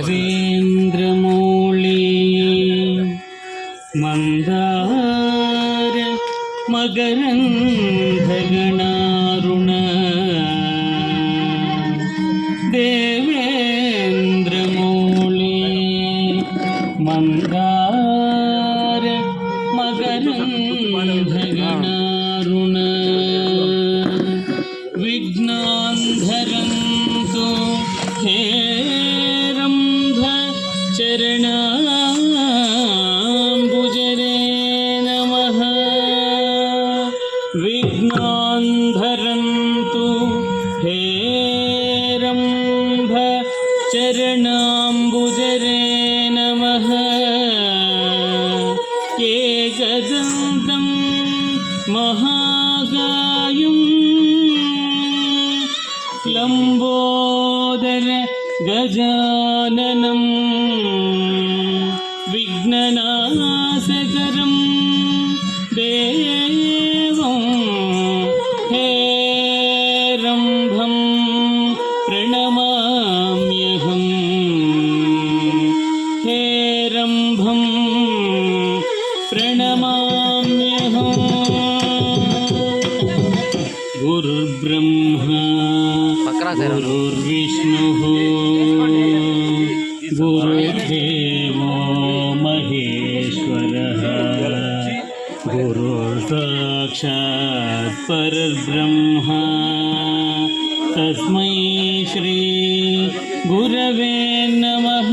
ಗಜೇಂದ್ರಮೌಳಿ ಮಂದಾರ ಮಕರಂದಗಣಾರುಣ ದೇವೇಂದ್ರಮೌಳಿ ಮಂದಾರ ಮಕರಂದಗಣಾರುಣ ವಿಘ್ನಾಂಧರಂತು ಹೇರಂಭ ಚರಣಾಂಬುಜರೇ ನಮಃ. ವಿಘ್ನಾಂಧರಂತು ಹೇರಂಭ ಚರಣಾಂಬುಜರೇ ನಮಃ. ಏಕದಂತಂ ಮಹಾಕಾಯಂ ಲಂಬೋದರ ಗಜಾನನಂ ವಿಘ್ನನಾಶಕರಂ ದೇವಂ ಹೇರಂಭಂ ಪ್ರಣಮಾಮ್ಯಹಂ. ಹೇರಂಭಂ ಪ್ರಣಮಾಮ್ಯಹಂ. ಗುರುರ್ಬ್ರಹ್ಮ ಗುರುರ್ವಿಷ್ಣುಃ ಗುರುರ್ದೇವೋ ಮಹೇಶ್ವರಃ ಗುರುರ್ಸಾಕ್ಷಾತ್ ಪರಬ್ರಹ್ಮ ತಸ್ಮೈ ಶ್ರೀ ಗುರವೇ ನಮಃ.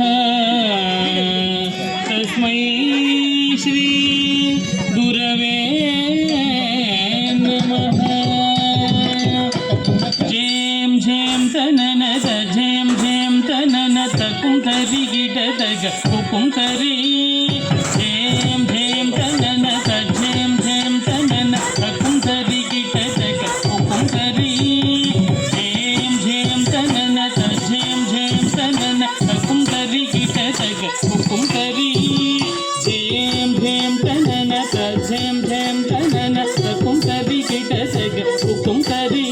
ತಸ್ಮೈ ಶ್ರೀ ಗುರವೇ ನಮಃ. ಝೇಂ ಝೇಂ ತನನದ ಝೇಂ ಝೇಂ ತನನ ತಕುಂ ಕರಿ ಗಿಡದಗ ಹುಕುಂ ಕರಿ. ಝೇಂ ಝೇಂ ತನನದ ಝೇಂ ಝೇಂ ತನನ ತಕುಂ ಕರಿ ಗಿಡದಗ ಹುಕುಂ ಕರಿ. ಝೇಂ ಝೇಂ ತನನದ ಝೇಂ ಝೇಂ ತನನ ತಕುಂ ಕರಿ ಗಿಡದಗ ಹುಕುಂ ಕರಿ. ಝೇಂ ಝೇಂ ತನನದ ಝೇಂ ಝೇಂ ತನನ ತಕುಂ ಕರಿ ಗಿಡದಗ ಹುಕುಂ ಕರಿ.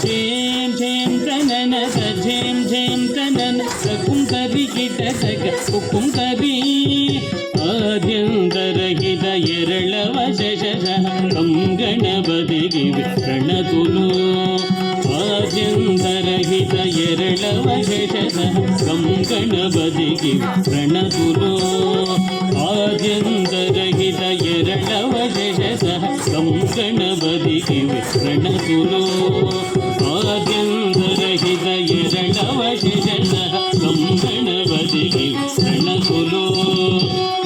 ಝೇಂ ಝೇಂ ತನನ ಝೇಂ ಝೇಂ ತನನ ತಕುಂ ಕರಿ ಗಿಡದಗ ಹುಕುಂ ಕರಿ. ಆದ್ಯಂತರಹಿತ ಎರಳವ ಶಶಃ ಕಂಗಣಪತಿಗೆ ಪ್ರಣತುಲು. ಆದ್ಯಂತರಹಿತ ಎರಳವ ಶಶಃ ಕಂಗಣಪತಿಗೆ ಪ್ರಣತುಲು. ಆದ್ಯಂತರಹಿತ ಎರಳವ ಶಶಃ ಕಂಗಣಪತಿಗೆ ಪ್ರಣತುಲು. ಆದ್ಯಂತರಹಿತ ಎರಳವ ಶಶಃ ಕಂಗಣಪತಿಗೆ ಪ್ರಣತುಲು.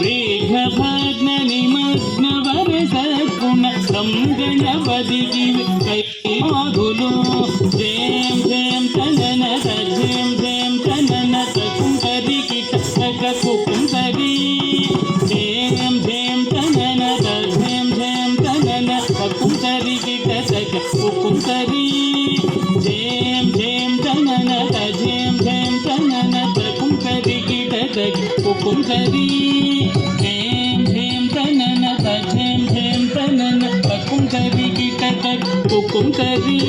ವೇಗಭಾಗ್ನ ನಿಮಗ್ನ ವರಸ ಗುಣ ಕಂಗಣಪತಿಗೆ ಕೈ ಮಾಧುಲು. ಝೇಂ ಝೇಂ ತನನ ಝೇಂ ಝೇಂ ತನನ ತಕುಂ ಕರಿ ಗಿಡದಗ ಹುಕುಂ ಕರಿ. ಝೇಂ ಝೇಂ ತನನ ಝೇಂ ಝೇಂ ತನನ ತಕುಂ ಕರಿ ಗಿಡದಗ ಹುಕುಂ ಕರಿ. ಝೇಂ ಝೇಂ ತನನ ಝೇಂ ಝೇಂ ತನನ ತಕುಂ ಕರಿ ಗಿಡದಗ ಹುಕುಂ ಕರಿ. ಝೇಂ ಝೇಂ ತನನ ಝೇಂ ಝೇಂ ತನನ ತಕುಂ ಕರಿ ಗಿಡದಗ ಹುಕುಂ ಕರಿ.